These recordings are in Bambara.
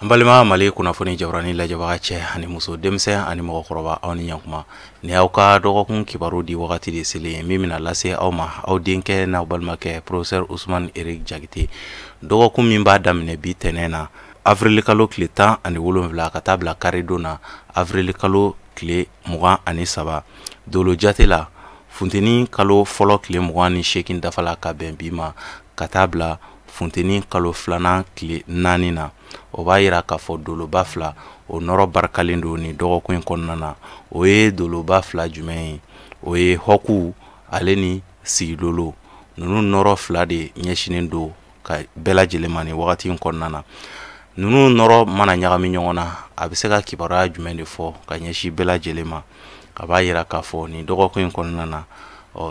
Balima mali kunnafoni jabrani lajabaga cɛ ani muso denmisɛn ani mɔgɔkɔrɔba aw ni ɲakuma ni aw ka dɔgɔkun kibaru di wagati de selen min bɛna lase aw ma aw denkɛ n'aw balimakɛ professeur Usman Erik Jakite dɔgɔkun min b'a daminɛ bi tɛnɛn na avril kalo tile 17 ka taa bila karidon na avril kalo tile 23 dolo jate la funteni kalo fɔlɔ tile 28 dafala ka bɛn bi ma ka taa bila funteni kalo filanan tile 4 na o b'a yira k'a fɔ doloba fila o nɔrɔ barikalen don ni dɔgɔkun in kɔnɔna na o ye doloba fila jumɛn ye o ye hɔku ale ni sigidolo nunu nɔrɔ fila de ɲɛsinen don ka bɛɛ lajɛlen ma ni wagati in kɔnɔna na nunu nɔrɔ mana ɲagami ɲɔgɔn na a bɛ se ka kibaruya jumɛn de fɔ ka ɲɛsin bɛɛ lajɛlen ma a b'a yira k'a fɔ ni dɔgɔkun in kɔnɔna na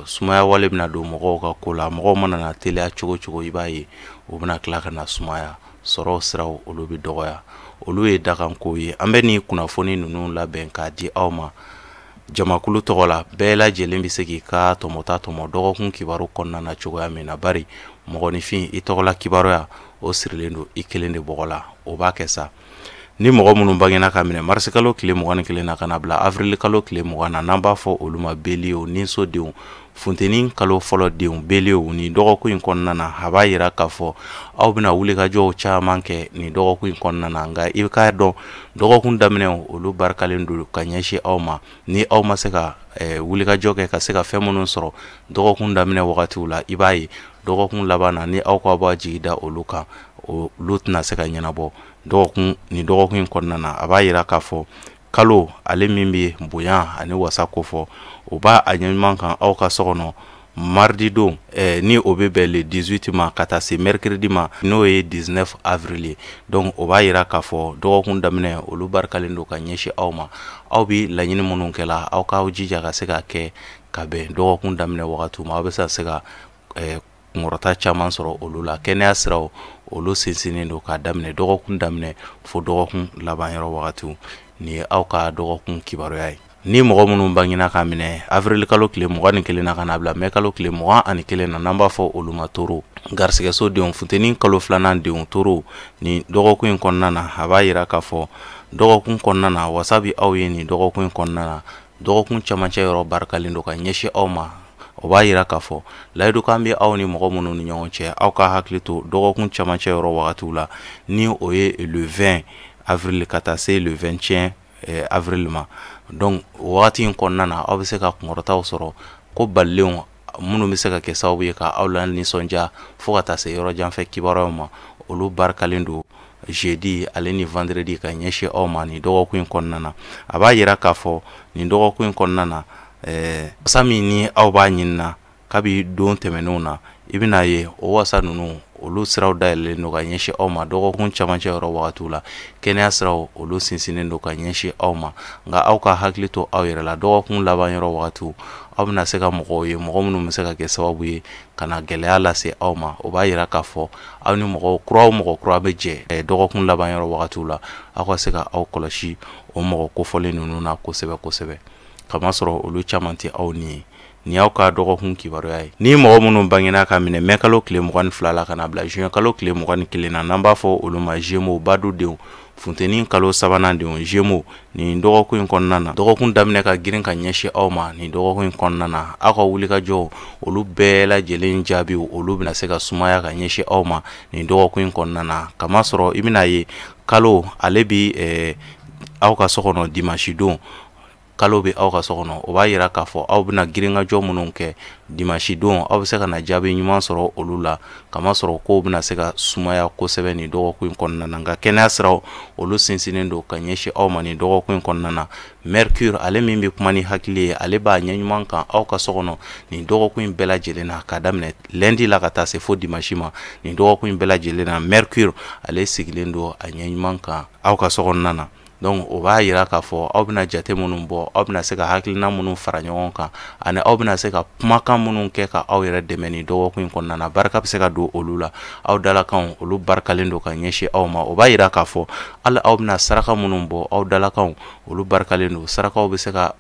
sumaya wale bɛna don mɔgɔw ka ko la mɔgɔw mana na teliya cogo cogo i b'a ye o bɛna tila ka na sumaya sɔrɔ siraw olu bɛ dɔgɔya olu ye dakanko ye an bɛ ni kunnafoni ninnu labɛn k'a di aw ma jamakulu tɔgɔ la bɛɛ lajɛlen bɛ se k'i ka tɔmɔta tɔmɔ dɔgɔkun kibaru kɔnɔna na cogoya min na bari mɔgɔninfin i tɔgɔla kibaruya o sirilen don i kelen de bɔgɔ la o b'a kɛ sa ni mɔgɔ minnu bangena ka minɛ mars kalo tile 21 na ka na bila avril kalo tile 20 na n'an b'a fɔ olu ma beliw ninsodenw funteni kalo fɔlɔ denw beliw ni dɔgɔkun in kɔnɔna na a b'a yira k'a fɔ aw bɛna wulikajɔw caman kɛ ni dɔgɔkun in kɔnɔna na nka i k'a dɔn dɔgɔkun daminɛ olu barikalen don ka ɲɛsin aw ma ni aw ma se ka wulikajɔ kɛ ka se ka fɛn minnu sɔrɔ dɔgɔkun daminɛ wagatiw la i b'a ye dɔgɔkun laban na ni aw ka b'a jigi da olu kan olu tɛna se ka ɲɛnabɔ ni dɔgɔkun in kɔnɔna na a b'a yira k'a fɔ kalo ale min bɛ bonya ani wasa ko fɔ o b'a a ɲɛɲuman kan aw ka so kɔnɔ mardi don ni o bɛ bɛn le 18 ma ka taa se mercredi ma n'o ye 19 avril ye donc o b'a yira k'a fɔ dɔgɔkun daminɛ olu barikalen don ka ɲɛsin aw ma aw bɛ laɲini minnu kɛla aw k'aw jija ka se ka kɛ ka bɛn dɔgɔkun daminɛ wagatiw ma aw bɛ se ka kunkɔrɔta caman sɔrɔ olu la kɛnɛya siraw olu sinsinnen don k'a daminɛ dɔgɔkun daminɛ fo dɔgɔkun laban yɔrɔ wagatiw ni ye aw ka dɔgɔkun kibaruya ye ni mɔgɔ minnu bangena ka minɛ avril kalo tile 21 na ka na bila mai kalo tile 21 na n'an b'a fɔ olu ma toro garisigɛso denw funteni kalo filanan denw toro ni dɔgɔkun in kɔnɔna na a b'a yira k'a fɔ dɔgɔkun kɔnɔna na wasa bi aw ye ni dɔgɔkun in kɔnɔna na dɔgɔkun camancɛ yɔrɔ barikalen don ka ɲɛsin aw ma o b'a yira k'a fɔ layidukan bɛ aw ni mɔgɔ minnu ni ɲɔgɔn cɛ aw ka hakili to dɔgɔkun camancɛ yɔrɔ wagatiw la ni o ye le 20 avril ka taa se le 21 avril ma donc wagati in kɔnɔna na aw bɛ se ka kunkɔrɔtaw sɔrɔ ko balilenw minnu bɛ se ka kɛ sababu ye ka aw la nisɔndiya fo ka taa se yɔrɔ janfɛ kibaruyaw ma olu barikalen don jeudi ale ni vendredi ka ɲɛsin aw ma ni dɔgɔkun in kɔnɔna na a b'a yira k'a fɔ nin dɔgɔkun in kɔnɔna na wasa min ni aw b'a ɲinina kabi don tɛmɛnenw na i bɛna ye o wasa ninnu olu siraw dayɛlɛlen don ka ɲɛsin aw ma dɔgɔkun camancɛ yɔrɔ wagatiw la kɛnɛya siraw olu sinsinnen don ka ɲɛsin aw ma nka aw ka hakili to aw yɛrɛ la dɔgɔkun laban yɔrɔ wagatiw aw bɛna se ka mɔgɔw ye mɔgɔ minnu bɛ se ka kɛ sababu ye ka na gɛlɛya lase aw ma o b'a yira k'a fɔ aw ni mɔgɔ kura bɛ jɛ dɔgɔkun laban yɔrɔ wagatiw la aw ka se ka aw kɔlɔsi o mɔgɔ kofɔlen ninnu na kosɛbɛ kosɛbɛ kamasɔrɔ olu caman tɛ aw ni ye ni y'aw ka dɔgɔkun kibaruya ye ni mɔgɔ minnu bangena ka minɛ mai kalo tile 22 la ka na bila juin kalo tile 21 na n'an b'a fɔ olu ma Gémeaux badudenw funteni kalo sabanan denw Gémeaux ni dɔgɔkun in kɔnɔna na dɔgɔkun daminɛ ka girin ka ɲɛsin aw ma ni dɔgɔkun in kɔnɔna na aw ka wulikajɔw olu bɛɛ lajɛlen jaabiw olu bɛna se ka sumaya ka ɲɛsin aw ma ni dɔgɔkun in kɔnɔna na kamasɔrɔ i bɛna ye kalo ale bi aw ka so kɔnɔ dimanche don kalo bɛ aw ka so kɔnɔ o b'a yira k'a fɔ aw bɛna girinkajɔ minnu kɛ dimanche don aw bɛ se ka na jaabi ɲuman sɔrɔ olu la kamasɔrɔ kow bɛna se ka sumaya kosɛbɛ ni dɔgɔkun in kɔnɔna na nka kɛnɛya siraw olu sinsinnen don ka ɲɛsin aw ma ni dɔgɔkun in kɔnɔna na mercure ale min bɛ kuma ni hakili ye ale b'a ɲɛɲuman kan aw ka so kɔnɔ ni dɔgɔkun in bɛɛ lajɛlen na ka daminɛ lundi la ka taa se fo dimanche ma ni dɔgɔkun in bɛɛ lajɛlen na mercure ale sigilen don a ɲɛɲuman kan aw ka so kɔnɔna na donc o b'a yira k'a fɔ aw bɛna jate minnu bɔ aw bɛna se ka hakilina minnu fara ɲɔgɔn kan ani aw bɛna se ka kumakan minnu kɛ ka aw yɛrɛ dɛmɛ ni dɔgɔkun in kɔnɔna na barika bɛ se ka don olu la aw dalakanw olu barikalen don ka ɲɛsin aw ma o b'a yira k'a fɔ hali aw bɛna saraka minnu bɔ aw dalakanw olu barikalen don sarakaw bɛ se ka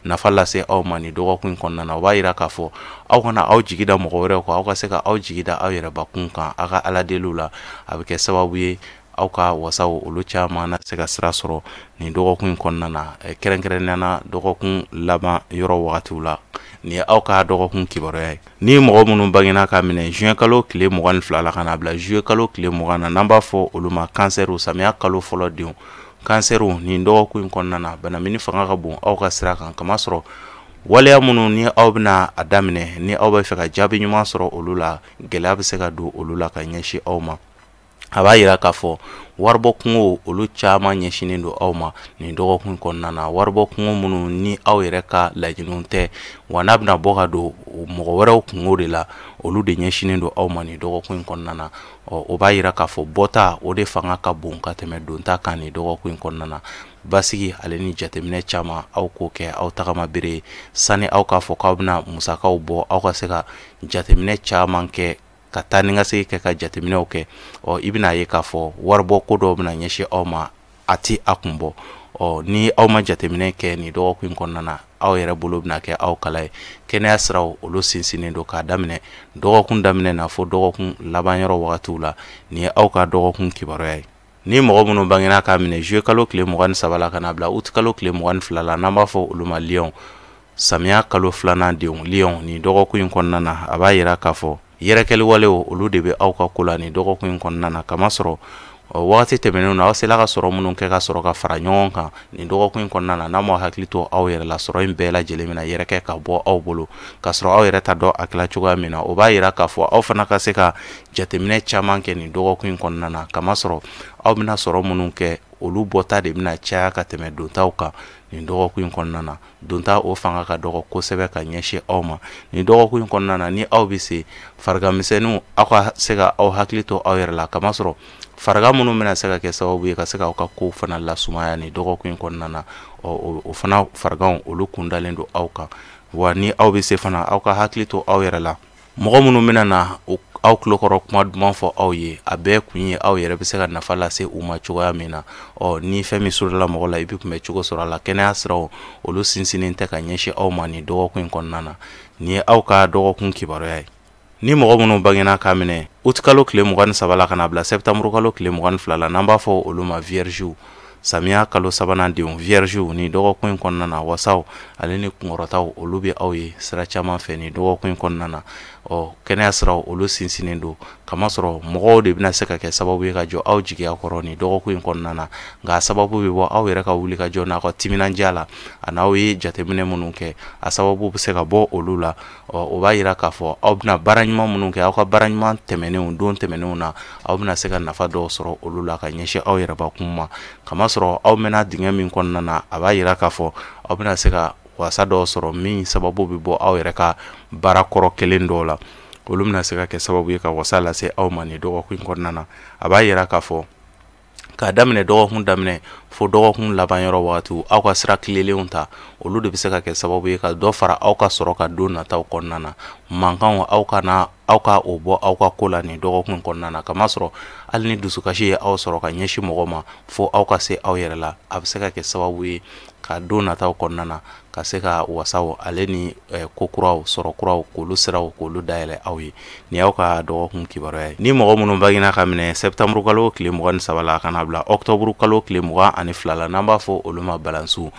nafa lase aw ma ni dɔgɔkun in kɔnɔna na o b'a yira k'a fɔ aw kana aw jigi da mɔgɔ wɛrɛw kan aw ka se ka aw jigi da aw yɛrɛ bakun kan aw ka ala deliw la a bɛ kɛ sababu ye aw ka wasaw olu caman na se ka sira sɔrɔ nin dɔgɔkun kɔnɔna na kɛrɛnkɛrɛnnena dɔgɔkun laban yɔrɔ wagatiw la ni aw ka dɔgɔkun kibaruya ye ni mɔgɔ minnu bangena ka minɛ juin kalo tile 22 la ka na bila juillet kalo tile 20 na n'an b'a fɔ olu ma kansɛriw samiya kalo fɔlɔ denw kansɛriw nin dɔgɔkun kɔnɔna na banamini fanga ka bon aw ka sira kan kama sɔrɔ waleya minnu ni aw bɛna a daminɛ ni aw bɛ fɛ ka jaabi ɲuman sɔrɔ olu la gɛlɛya bɛ se ka don olu la ka ɲɛsin aw ma a b'a yira k'a fɔ waribɔ kungo olu caman ɲɛsinen don aw ma nin dɔgɔkun kɔnɔna na waribɔ kungo minnu ni aw yɛrɛ ka laɲiniw tɛ wa n'a bɛna bɔ ka don mɔgɔ wɛrɛw kungo de la olu de ɲɛsinen don aw ma nin dɔgɔkun kɔnɔna na o b'a yira k'a fɔ bɔta o de fanga ka bon ka tɛmɛ donta kan nin dɔgɔkun kɔnɔna na basigi ale ni jateminɛ caman aw k'o kɛ aw tagama bere sani aw k'a fɔ k'aw bɛna musakaw bɔ aw ka se ka jateminɛ caman kɛ ka taa ni ka segin kɛ ka jateminɛw kɛ i bɛna ye k'a fɔ waribɔ ko dɔw bɛna ɲɛsin aw ma a ti a kun bɔ ni aw ma jateminɛ kɛ nin dɔgɔkun kɔnɔna na aw yɛrɛ bolo bɛna kɛ aw kala ye kɛnɛya siraw olu sinsinnen don k'a daminɛ dɔgɔkun daminɛ na fo dɔgɔkun laban yɔrɔ wagatiw la nin ye aw ka dɔgɔkun kibaruya ye ni mɔgɔ minnu bangena k'a minɛ juillet kalo tile 23 la ka na bila août kalo tile 22 la n'an b'a fɔ olu ma lion samiya kalo filanan denw lion nin dɔgɔkun kɔnɔna na a b'a yira k'a fɔ yɛrɛkɛli walew olu de bɛ aw ka ko la nin dɔgɔkun kɔnɔna na kama sɔrɔ wagati tɛmɛnenw na aw sela ka sɔrɔ minnu kɛ ka sɔrɔ ka fara ɲɔgɔn kan nin dɔgɔkun kɔnɔna na n'a ma hakili to aw yɛrɛ la sɔrɔ in bɛɛ lajɛlen bɛna yɛrɛkɛ ka bɔ aw bolo ka sɔrɔ aw yɛrɛ ta dɔn a kɛla cogoya min na o b'a yira k'a fɔ aw fana ka se ka jateminɛ caman kɛ nin dɔgɔkun kɔnɔna na kama sɔrɔ aw bɛna sɔrɔ minnu kɛ olu bɔta de bɛna caya ka tɛmɛ dontaw kan nin dɔgɔkun kɔnɔna na donta o fanga ka dɔgɔ kosɛbɛ ka ɲɛsin aw ma nin dɔgɔkun kɔnɔna na ni aw bɛ se farigamisɛnninw aw ka se ka aw hakili to aw yɛrɛ la kama sɔrɔ fariga minnu bɛna se ka kɛ sababu ye ka se ka aw ka kow fana lasumaya nin dɔgɔkun kɔnɔna na o fana fariganw olu kun dalen don aw kan wa ni aw bɛ se fana aw ka hakili to aw yɛrɛ la mɔgɔ minnu bɛna na aw tulokɔrɔ kuma duman fɔ aw ye a bɛɛ kun ye aw yɛrɛ bɛ se ka nafa lase u ma cogoya min na ni fɛn min surula mɔgɔ la i bɛ kunbɛ cogo sɔrɔ a la kɛnɛya siraw olu sinsinnen tɛ ka ɲɛsin aw ma nin dɔgɔkun kɔnɔna na nin ye aw ka dɔgɔkun kibaruya ye ni mɔgɔ minnu bangena k'a minɛ août kalo tile 23 la ka na bila septembre kalo tile 22 la n'an b'a fɔ olu ma viergew samiya kalo sabanan denw viergew ni dɔgɔkun kɔnɔna na wasaw ale ni kunkɔrɔtaw olu bɛ aw ye sira caman fɛ ni dɔgɔkun kɔnɔna na kɛnɛya siraw olu sinsinnen don kama sɔrɔ mɔgɔw de bɛna se ka kɛ sababu ye ka jɔ aw jigiya kɔrɔ ni dɔgɔkun kɔnɔna na nka sababu bɛ bɔ aw yɛrɛ ka wuli ka jɔ n'aw ka timinandiya la a n'aw ye jateminɛ minnu kɛ a sababu bɛ se ka bɔ olu la o b'a yira k'a fɔ aw bɛna baara ɲuman minnu kɛ aw ka baara ɲuman tɛmɛnenw don tɛmɛnenw na aw bɛna se ka nafa dɔw sɔrɔ olu la ka ɲɛsin aw yɛrɛbakun ma kama sɔrɔ aw mɛna dingɛ min kɔnɔna na a b'a yira k'a fɔ aw bɛna se ka wasa dɔw sɔrɔ min sababu bɛ bɔ aw yɛrɛ ka baara kɔrɔ kelen dɔw la olu bɛna se ka kɛ sababu ye ka wasa lase aw ma nin dɔgɔkun kɔnɔna na a b'a yira k'a fɔ k'a daminɛ dɔgɔkun daminɛ fo dɔgɔkun laban yɔrɔ wagatiw aw ka sira kilelenw ta olu de bɛ se ka kɛ sababu ye ka dɔ fara aw ka sɔrɔ ka don nataw kɔnɔna na mankanw aw ka o bɔ aw ka ko la nin dɔgɔkun kɔnɔna na kama sɔrɔ hali ni dusukasi ye aw sɔrɔ ka ɲɛsin mɔgɔ ma fo aw ka se aw yɛrɛ la a bɛ se ka kɛ sababu ye ka don nataw kɔnɔna na ka se ka wasaw ale ni ko kuraw sɔrɔ kuraw k'olu siraw k'olu dayɛlɛ aw ye ni y'aw ka dɔgɔkun kibaruya ye ni mɔgɔ minnu bangena ka minɛ septembre kalo tile 23 la ka na bila octobre kalo tile 22 la n'an b'a fɔ olu ma balansiw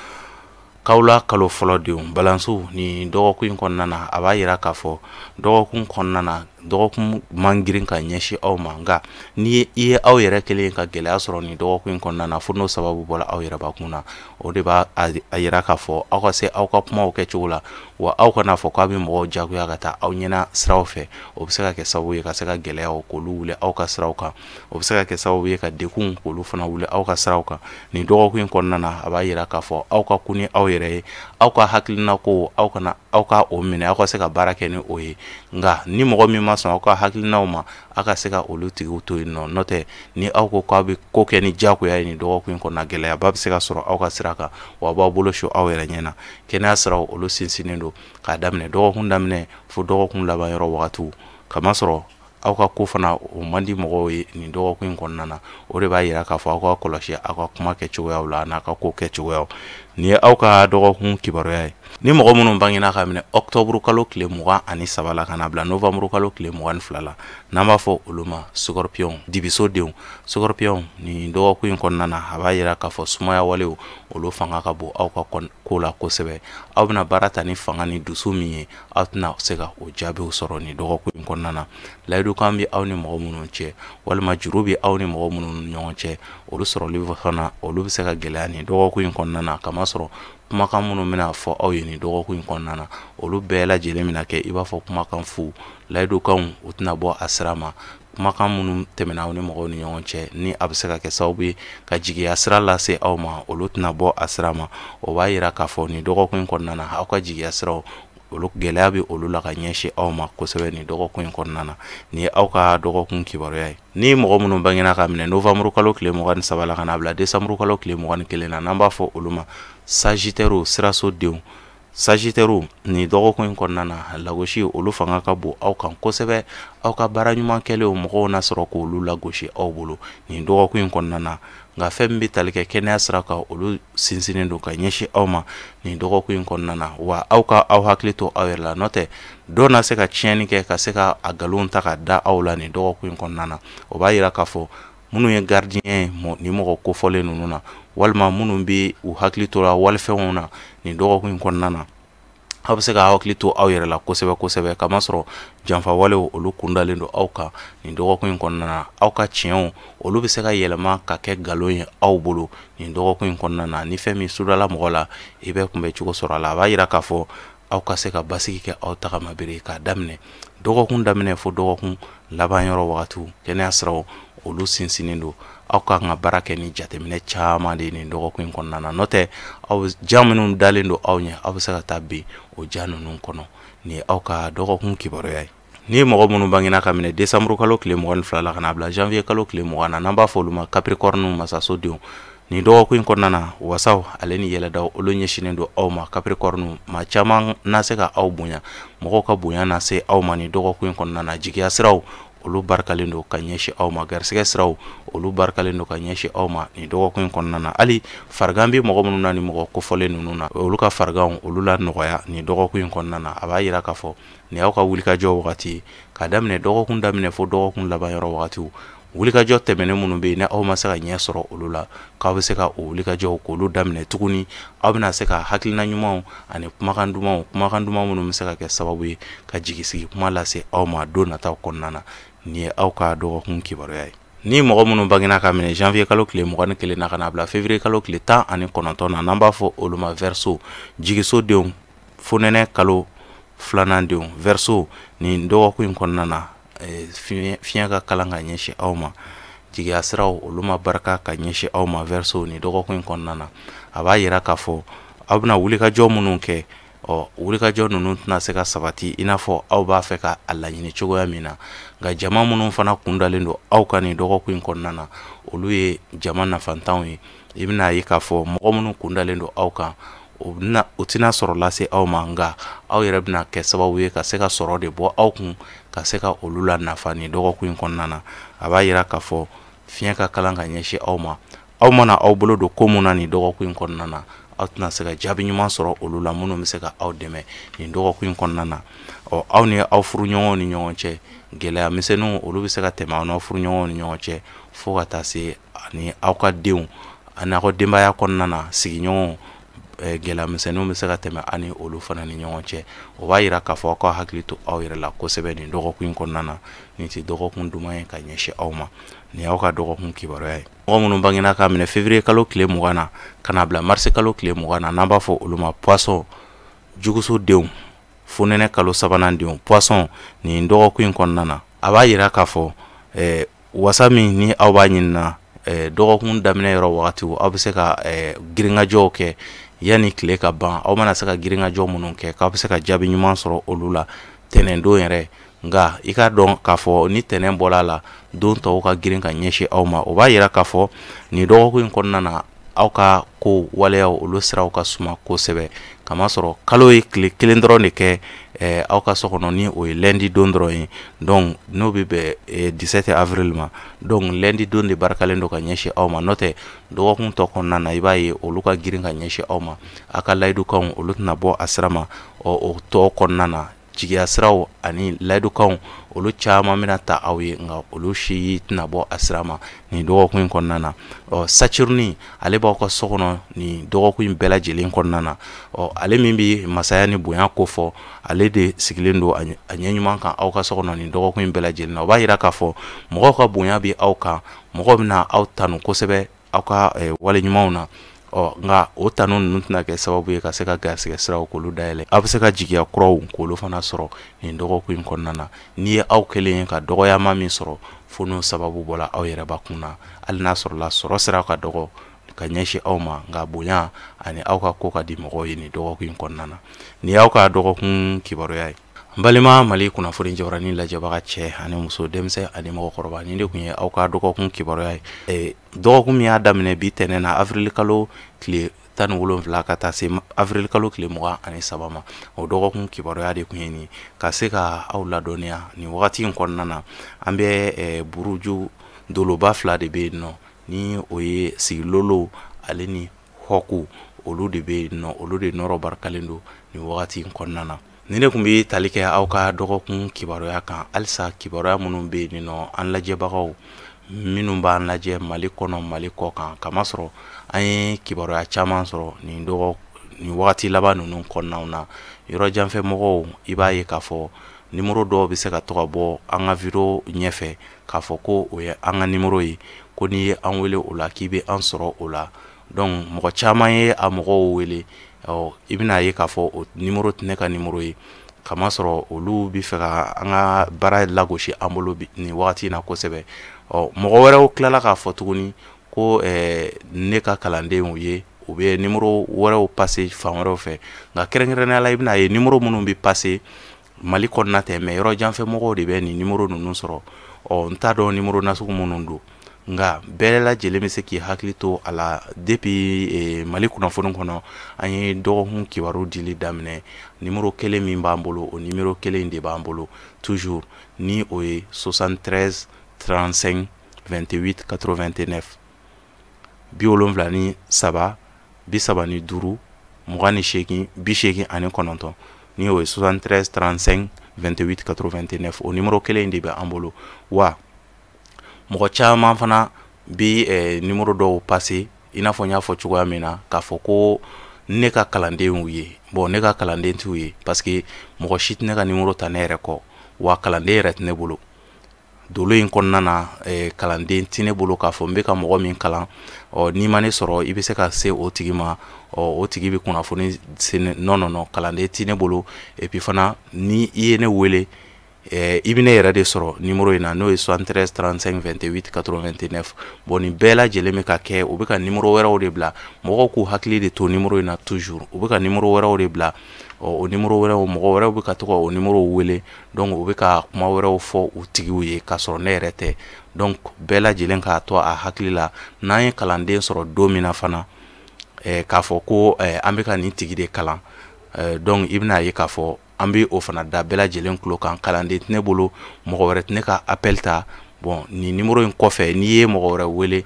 kawla kalo fɔlɔ denw balansiw ni dɔgɔkun kɔnɔna na a b'a yira k'a fɔ dɔgɔkun kɔnɔna na dɔgɔkun man girin ka ɲɛsin aw ma nka ni i ye aw yɛrɛ kelen ka gɛlɛya sɔrɔ ni dɔgɔkun kɔnɔna na fo n'o sababu bɔra aw yɛrɛbakun na o de b'a yira k'a fɔ aw ka se aw ka kumaw kɛcogo la wa aw kana fɔ k'a bɛ mɔgɔw jagoya ka taa aw ɲɛna siraw fɛ o bɛ se ka kɛ sababu ye ka se ka gɛlɛyaw k'olu wuli aw ka siraw kan o bɛ se ka kɛ sababu ye ka degun k'olu fana wuli aw ka siraw kan nin dɔgɔkun kɔnɔna na a b'a yira k'a fɔ aw ka kun ni aw yɛrɛ ye aw ka hakilina ko aw ka o minɛ aw ka se ka baara kɛ ni o ye nka ni mɔgɔ min ma sɔn aw ka hakilinaw ma aw ka se ka olu tigiw to yen nɔ n'o tɛ ni aw ko k'aw bɛ ko kɛ ni diyagoya ye nin dɔgɔkun kɔnɔna gɛlɛyaba bɛ se ka sɔrɔ aw ka sira kan wa a b'aw bolo su aw yɛrɛ ɲɛna kɛnɛya siraw olu sinsinnen don k'a daminɛ dɔgɔkun daminɛ fo dɔgɔkun laban yɔrɔ wagatiw kama sɔrɔ aw ka ko fana o man di mɔgɔw ye nin dɔgɔkun kɔnɔna na o de b'a yira k'a fɔ aw ka kɔlɔsi aw ka kuma kɛcogoyaw la n'a ka ko kɛcogoyaw nin ye aw ka dɔgɔkun kibaruya ye ni mɔgɔ minnu bangena ka minɛ octobre kalo tile 23 la kana bila novembre kalo tile 22 la n'an b'a fɔ olu ma scorpion dibisodenw scorpion ni dɔgɔkun in kɔnɔna na a b'a yira k'a fɔ sumaya walew olu fanga ka bon aw ka ko la kosɛbɛ aw bɛna baara ta ni fanga ni dusu min ye aw tɛna se ka o jaabiw sɔrɔ ni dɔgɔkun in kɔnɔna na layidukan bɛ aw ni mɔgɔ minnu cɛ walima juru bɛ aw ni mɔgɔ minnu ni ɲɔgɔn cɛ olu sɔrɔli fana olu bɛ se ka gɛlɛya ni dɔgɔkun in kɔnɔna na kamasɔrɔ kumakan minnu bɛna fɔ aw ye ni dɔgɔkun in kɔnɔna na olu bɛɛ lajɛlen bɛna kɛ i b'a fɔ kumakan fu layidukanw u tɛna bɔ a sira ma kumakan minnu tɛmɛna aw ni mɔgɔw ni ɲɔgɔn cɛ ni a bɛ se ka kɛ sababu ye ka jigiya sira lase aw ma olu tɛna bɔ a sira ma o b'a yira k'a fɔ ni dɔgɔkun in kɔnɔna na aw ka jigiya siraw olu gɛlɛya bɛ olu la ka ɲɛsin aw ma kosɛbɛ ni dɔgɔkun in kɔnɔna na ni ye aw ka dɔgɔkun kibaruya ye ni mɔgɔ minnu bangena ka minɛ novembre kalo tile 23 la ka na bila décembre kalo tile 21 na n'an b'a fɔ olu ma sagittaire sirasodenw Sagittaire ni dɔgɔkun in kɔnɔna na lagosi olu fanga ka bon aw kan kosɛbɛ aw ka baara ɲuman kɛlenw mɔgɔw na sɔrɔ k'olu lagosi aw bolo ni dɔgɔkun in kɔnɔna na nka fɛn min bɛ tali kɛ kɛnɛya sira kan olu sinsinnen don ka ɲɛsin aw ma ni dɔgɔkun in kɔnɔna na wa aw ka aw hakili to aw yɛrɛ la n'o tɛ dɔw na se ka tiɲɛni kɛ ka se ka a nkalon ta ka da aw la ni dɔgɔkun in kɔnɔna na o b'a yira k'a fɔ minnu ye gardien ye ni mɔgɔ kofɔlen ninnu na walima minnu bɛ u hakili to la walifɛnw na ni dɔgɔkun in kɔnɔna na aw bɛ se ka hakili to aw yɛrɛ la kosɛbɛ kosɛbɛ kamasɔrɔ janfa walew olu kundalen don aw kan ni dɔgɔkun in kɔnɔna na aw ka tiɲɛw olu bɛ se ka yɛlɛma ka kɛ nkalon ye aw bolo ni dɔgɔkun in kɔnɔna na ni fɛn min sudala mɔgɔ la i bɛ kunbɛ cogo sɔrɔ a la a b'a yira k'a fɔ aw ka se ka basigi kɛ aw tagama bere k'a daminɛ dɔgɔkun daminɛ fo dɔgɔkun laban yɔrɔ wagatiw kɛnɛya siraw olu sinsinnen don aw ka kan ka baara kɛ ni jateminɛ caman de ni dɔgɔkun in kɔnɔna na n'o tɛ aw ja minnu dalen don aw ɲɛ aw bɛ se ka taa bin o ja ninnu kɔnɔ ni aw ka dɔgɔkun kibaruya ye ni mɔgɔ minnu bangena ka minɛ décembre kalo tile 22 la ka na bila janvier kalo tile 20 na n'an b'a fɔ olu ma capricorne masasodenw ni dɔgɔkun in kɔnɔna na wasaw ale ni yɛlɛdaw olu ɲɛsinnen don aw ma capricorne maa caman na se ka aw bonya mɔgɔw ka bonya na se aw ma ni dɔgɔkun in kɔnɔna na jigiya siraw olu barikalen don ka ɲɛsin aw ma garisɛgɛ siraw olu barikalen don ka ɲɛsin aw ma ni dɔgɔkun in kɔnɔna na hali farigan bɛ mɔgɔ minnu na ni mɔgɔ kofɔlen ninnu na olu ka fariganw olu la nɔgɔya ni dɔgɔkun in kɔnɔna na a b'a yira k'a fɔ ni aw ka wulikajɔ wagati ka daminɛ dɔgɔkun daminɛ fo dɔgɔkun laban yɔrɔ wagatiw wulikajɔ tɛmɛnen minnu bɛ yen ni aw ma se ka ɲɛ sɔrɔ olu la k'aw bɛ se ka o wulikajɔw k'olu daminɛ tuguni aw bɛna se ka hakilina ɲumanw ani kumakan dumanw minnu bɛ se ka kɛ sababu ye ka jigisigi kuma lase aw ma don nataw kɔnɔna na ni ye aw ka dɔgɔkun kibaruya ye ni mɔgɔ minnu bangena ka minɛ janvier kalo tile 21 na ka na bila février kalo tile 19 na n'an b'a fɔ olu ma verseau jigisodenw fonɛnɛ kalo filanan denw verseau ni dɔgɔkun in kɔnɔna na fiɲɛ ka kalan ka ɲɛsin aw ma jigiya siraw olu ma barika ka ɲɛsin aw ma verseau ni dɔgɔkun in kɔnɔna na a b'a yira k'a fɔ aw bɛna wulikajɔ minnu kɛ wulikajɔ ninnu tɛna se ka sabati i n'a fɔ aw b'a fɛ ka a laɲini cogoya min na nka jama minnu fana kundalen don aw ka nin dɔgɔkun in kɔnɔna na olu ye jama nafantanw ye i bɛna ye k'a fɔ mɔgɔ minnu kundalen don aw kan o tɛna sɔrɔ lase aw ma nka aw yɛrɛ bɛna kɛ sababu ye ka se ka sɔrɔ de bɔ aw kun ka se ka olu la nafa ni dɔgɔkun in kɔnɔna na a b'a yira k'a fɔ fiɲɛ ka kalan ka ɲɛsin aw ma aw mana aw bolo don ko mun na ni dɔgɔkun in kɔnɔna na aw tɛna se ka jaabi ɲuman sɔrɔ olu la minnu bɛ se ka aw dɛmɛ nin dɔgɔkun in kɔnɔna na aw ni aw furuɲɔgɔnw ni ɲɔgɔn cɛ gɛlɛya misɛnninw olu bɛ se ka tɛmɛ aw n'aw furuɲɔgɔnw ni ɲɔgɔn cɛ fo ka taa se ani aw ka denw ani aw ka denbaya kɔnɔna na sigiɲɔgɔnw gɛlɛya misɛnninw bɛ se ka tɛmɛ ani olu fana ni ɲɔgɔn cɛ o b'a yira k'a fɔ aw ka hakili to aw yɛrɛ la kosɛbɛ nin dɔgɔkun in kɔnɔna na nin tɛ dɔgɔkun duman ye ka ɲɛsin aw ma nin y'aw ka dɔgɔkun kibaruya ye mɔgɔ minnu bangena ka minɛ février kalo tile 20 na ka na bila mars kalo tile 20 na n'an b'a fɔ olu ma poisson jugusodenw fonɛnɛ kalo 3nan denw poisson nin dɔgɔkun in kɔnɔna na a b'a yira k'a fɔ wasa min ni aw b'a ɲinina dɔgɔkun daminɛ yɔrɔ wagatiw aw bɛ se ka girinkajɔw kɛ yanni tile ka ban aw mana se ka girinkajɔ minnu kɛ k'aw bɛ se ka jaabi ɲuman sɔrɔ olu la tɛnɛn don yɛrɛ nka i ka dɔn k'a fɔ ni tɛnɛn bɔra la don tɔw ka girin ka ɲɛsin aw ma o b'a yira k'a fɔ nin dɔgɔkun in kɔnɔna na aw ka ko waleyaw olu siraw ka suma kosɛbɛ kamasɔrɔ kalo ye tile kelen dɔrɔn de kɛ aw ka so kɔnɔ ni o ye lundi don dɔrɔn ye donc n'o bɛ bɛn 17 avril ma donc lundi don de barikalen don ka ɲɛsin aw ma n'o tɛ dɔgɔkun tɔ kɔnɔna na i b'a ye olu ka girin ka ɲɛsin aw ma a ka layidukanw olu tɛna bɔ a sira ma o tɔ kɔnɔna na jigiya siraw ani layidukanw olu caman bɛna ta aw ye nka olu si tɛna bɔ a sira ma nin dɔgɔkun in kɔnɔna na Saturne ale b'aw ka so kɔnɔ nin dɔgɔkun in bɛɛ lajɛlen kɔnɔna na ale min bɛ masaya ni bonya ko fɔ ale de sigilen don a ɲɛ ɲuman kan aw ka so kɔnɔ nin dɔgɔkun in bɛɛ lajɛlen na o b'a yira k'a fɔ mɔgɔw ka bonya bɛ aw kan mɔgɔw bɛna aw tanu kosɛbɛ aw ka wale ɲumanw na nka o tanu ninnu tɛna kɛ sababu ye ka se ka garisɛgɛ siraw k'olu dayɛlɛ aw bɛ se ka jigiya kuraw k'olu fana sɔrɔ nin dɔgɔkun in kɔnɔna na n'i ye aw kelen ye ka dɔgɔyama min sɔrɔ fo n'o sababu bɔra aw yɛrɛ bakun na hali n'a sɔrɔla sɔrɔ sira ka dɔgɔ ka ɲɛsin aw ma nka bonya ani aw ka ko ka di mɔgɔw ye nin dɔgɔkun in kɔnɔna na nin y'aw ka dɔgɔkun kibaruya ye n balima Mali kunnafoni jabaranin lajɛbaga cɛ ani muso denmisɛn ani mɔgɔkɔrɔba nin de kun ye aw ka dɔgɔkun kibaruya ye dɔgɔkun min y'a daminɛ bi tɛnɛn na avril kalo tile 17 ka taa se avril kalo tile 23 ma o dɔgɔkun kibaruya de kun ye nin ka se ka aw ladɔnniya nin wagati in kɔnɔna na an bɛ buruju doloba 2 de bɛ yen nɔ ni o ye sigilolo ale ni hɔku olu de bɛ yen nɔ olu de nɔrɔ barikalen don nin wagati in kɔnɔna na ni ne kun bɛ tali kɛ aw ka dɔgɔkun kibaruya kan halisa kibaruya minnu bɛ yen nɔ an lajɛbagaw minnu b'an lajɛ Mali kɔnɔ Mali kɔ kan kamasɔrɔ an ye kibaruya caman sɔrɔ nin wagati laban ninnu kɔnɔnaw na yɔrɔ janfɛ mɔgɔw i b'a ye k'a fɔ nimero dɔw bɛ se ka to ka bɔ an ka video ɲɛfɛ k'a fɔ ko o ye an ka nimero ye ko n'i ye an wele o la k'i bɛ an sɔrɔ o la donc mɔgɔ caman ye a mɔgɔw wele i bɛna ye k'a fɔ o nimero tɛ ne ka nimero ye kamasɔrɔ olu bɛ fɛ ka an ka baara lagosi an bolo nin wagati in na kosɛbɛ mɔgɔ wɛrɛw tilala k'a fɔ tuguni ko ne ka kalandenw ye u bɛ nimero wɛrɛw passe fan wɛrɛw fɛ nka kɛrɛnkɛrɛnnenya la i bɛna ye nimero minnu bɛ passe Mali kɔnɔna tɛ mais yɔrɔ janfɛ mɔgɔw de bɛ nin nimero ninnu sɔrɔ n t'a dɔn nimero nasugu minnu don nka bɛɛ lajɛlen bɛ se k'i hakili to a la depuis Mali kunnafoni kɔnɔ an ye dɔgɔkun kibaru dili daminɛ nimero kelen min b'an bolo o nimero kelen de b'an bolo toujours ni o ye 73 35 28 89 73 35 28 89 ni o ye 73 35 28 89 o nimero kelen de bɛ an bolo wa mɔgɔ caman fana bi nimero dɔw passe i n'a fɔ n y'a fɔ cogoya min na k'a fɔ ko ne ka kalandenw ye bon ne ka kalanden t'u ye parce que mɔgɔ si tɛ ne ka nimero ta ne yɛrɛ kɔ wa kalanden yɛrɛ tɛ ne bolo dolo in kɔnɔna na kalanden tɛ ne bolo k'a fɔ n bɛ ka mɔgɔ min kalan n'i ma ne sɔrɔ i bɛ se ka se o tigi ma o tigi bɛ kunnafoni se non kalanden tɛ ne bolo et puis fana ni i ye ne wele i bɛ ne yɛrɛ de sɔrɔ nimero in na n'o ye 73 35 28 89 bon nin bɛɛ lajɛlen bɛ ka kɛ u bɛ ka nimero wɛrɛw de bila mɔgɔw k'u hakili de to nimero in na toujours u bɛ ka nimero wɛrɛw de bila o nimero wɛrɛw mɔgɔ wɛrɛw bɛ ka to ka o nimero wele donc u bɛ ka kuma wɛrɛw fɔ u tigiw ye k'a sɔrɔ ne yɛrɛ tɛ donc bɛɛ lajɛlen k'a to a hakili la n'an ye kalanden sɔrɔ don min na fana k'a fɔ ko an bɛ ka nin tigi de kalan donc i bɛna ye k'a fɔ an bɛ o fana da bɛɛ lajɛlen tulo kan kalanden tɛ ne bolo mɔgɔ wɛrɛ tɛ ne ka appel ta bon nin nimero in kɔfɛ n'i ye mɔgɔ wɛrɛ wele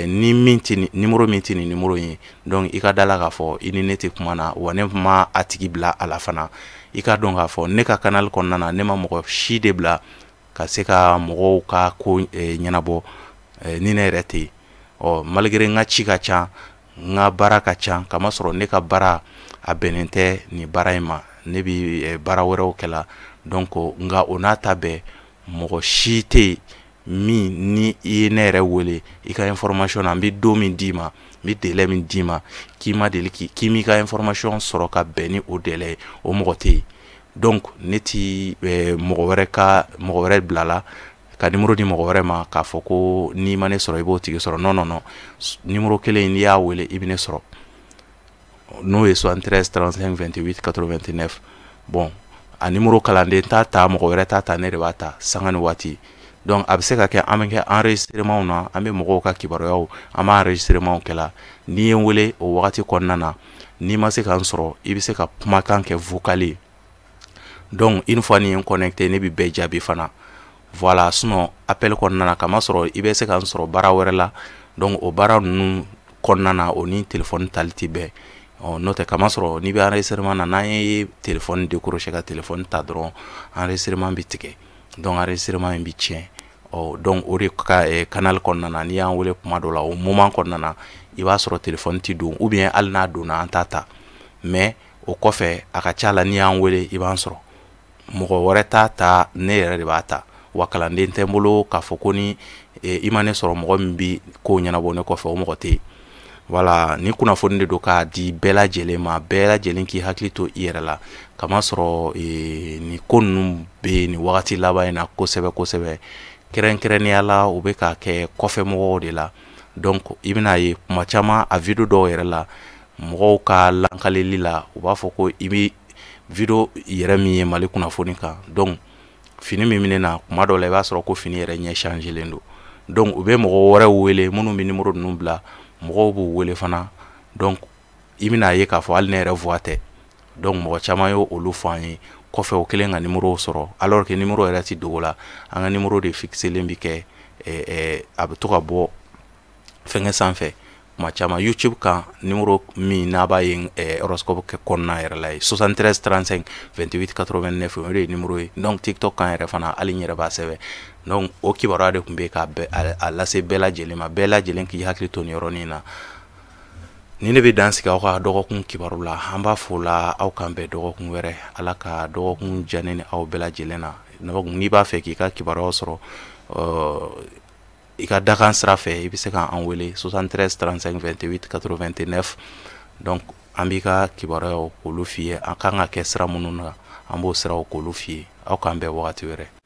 ni min tɛ nimero min tɛ nin nimero in ye donc i ka da la k'a fɔ i ni ne tɛ kuma na wa ne ma a tigi bila a la fana i ka dɔn k'a fɔ ne ka canal kɔnɔna na ne ma mɔgɔ si de bila ka se ka mɔgɔw ka ko ɲɛnabɔ ni ne yɛrɛ tɛ yen malgré n ka ci ka ca n ka baara ka ca kamasɔrɔ ne ka baara a bɛnnen tɛ nin baara in ma ne bɛ baara wɛrɛw kɛla donc nka o n'a ta bɛɛ mɔgɔ si tɛ yen min ni i ye ne yɛrɛ wele i ka information na n bɛ don min d'i ma n bɛ délai min d'i ma k'i ma deli k'i m'i ka information sɔrɔ ka bɛn ni o délai ye o mɔgɔ tɛ yen donc ne ti mɔgɔ wɛrɛ bila la ka nimero di mɔgɔ wɛrɛ ma k'a fɔ ko n'i ma ne sɔrɔ i b'o tigi sɔrɔ non nimero kelen in n'i y'a wele i bɛ ne sɔrɔ n'o ye 73 35 28 89 bon a nimero kalanden t'a ta mɔgɔ wɛrɛ t'a ta ne de b'a ta sanga ni waati donc a bɛ se ka kɛ an bɛ kɛ enregistrement na an bɛ mɔgɔw ka kibaruyaw an b'a enregistrement kɛla n'i ye n wele o wagati kɔnɔna na n'i ma se k'an sɔrɔ i bɛ se ka kumakan kɛ vocal donc une fois ni n connecté ne bɛ bɛɛ jaabi fana voilà sinon appel kɔnɔna na kama sɔrɔ i bɛ se k'an sɔrɔ baara wɛrɛ la donc o baara ninnu kɔnɔna na o ni téléphone tali tɛ bɛn n'o tɛ kama sɔrɔ n'i bɛ enregistrement na n'an ye téléphone décrocher ka téléphone ta dɔrɔn enregistrement bɛ tigɛ donc enregistrement in bɛ tiɲɛ donc o de ka canal kɔnɔna na n'i y'an wele kuma dɔ la o moment kɔnɔna na i b'a sɔrɔ téléphone ti don ou bien hali n'a donna an t'a ta mais o kɔfɛ a ka ca la n'i y'an wele i b'an sɔrɔ mɔgɔ wɛrɛ t'a ta ne yɛrɛ de b'a ta wa kalanden tɛ n bolo k'a fɔ ko ni i ma ne sɔrɔ mɔgɔ min bi kow ɲɛnabɔ ne kɔfɛ o mɔgɔ tɛ yen voilà ni kunnafoni de don k'a di bɛɛ lajɛlen ma bɛɛ lajɛlen k'i hakili to i yɛrɛ la kama sɔrɔ ni ko ninnu bɛ nin wagati laban in na kosɛbɛ kosɛbɛ kɛrɛnkɛrɛnnenya la u bɛ k'a kɛ kɔfɛ mɔgɔw de la donc i bɛna ye kuma caman a video dɔw yɛrɛ la mɔgɔw ka lankaleli la u b'a fɔ ko i bɛ video yɛrɛ min ye Mali kunnafoni kan donc fini min minɛ na kuma dɔw la i b'a sɔrɔ ko fini yɛrɛ ɲɛ changelen don donc u bɛ mɔgɔ wɛrɛw wele minnu bɛ numéro ninnu bila mɔgɔw b'u wele fana donc i bɛna ye k'a fɔ hali ne yɛrɛ voix tɛ donc mɔgɔ caman ye olu fɔ an ye kɔfɛ o kɛlen ka numéro sɔrɔ alors que numéro yɛrɛ ti dogo la an ka numéro de fixelen bi kɛ a bɛ to ka bɔ fɛngɛ sanfɛ kuma caman YouTube kan numéro min n'a b'a ye horoscope kɛ kɔnɔna yɛrɛ la ye 73 35 28 89 o de ye numéro ye donc TikTok kan yɛrɛ fana hali n yɛrɛ b'a sɛbɛn donc o kibaruya de tun bɛ k'a lase bɛɛ lajɛlen ma bɛɛ lajɛlen k'i hakili to nin yɔrɔnin na ni ne bɛ dan sigi aw ka dɔgɔkun kibaru la an b'a fɔ la aw kan bɛn dɔgɔkun wɛrɛ ala ka dɔgɔkun diya ne ni aw bɛɛ lajɛlen na n'i b'a fɛ k'i ka kibaruyaw sɔrɔ i ka dakan sira fɛ i bɛ se k'an wele 73 35 28 89 donc an b'i ka kibaruyaw k'olu f'i ye an kan ka kɛ sira minnu na an b'o siraw k'olu f'i ye aw k'an bɛn wagati wɛrɛ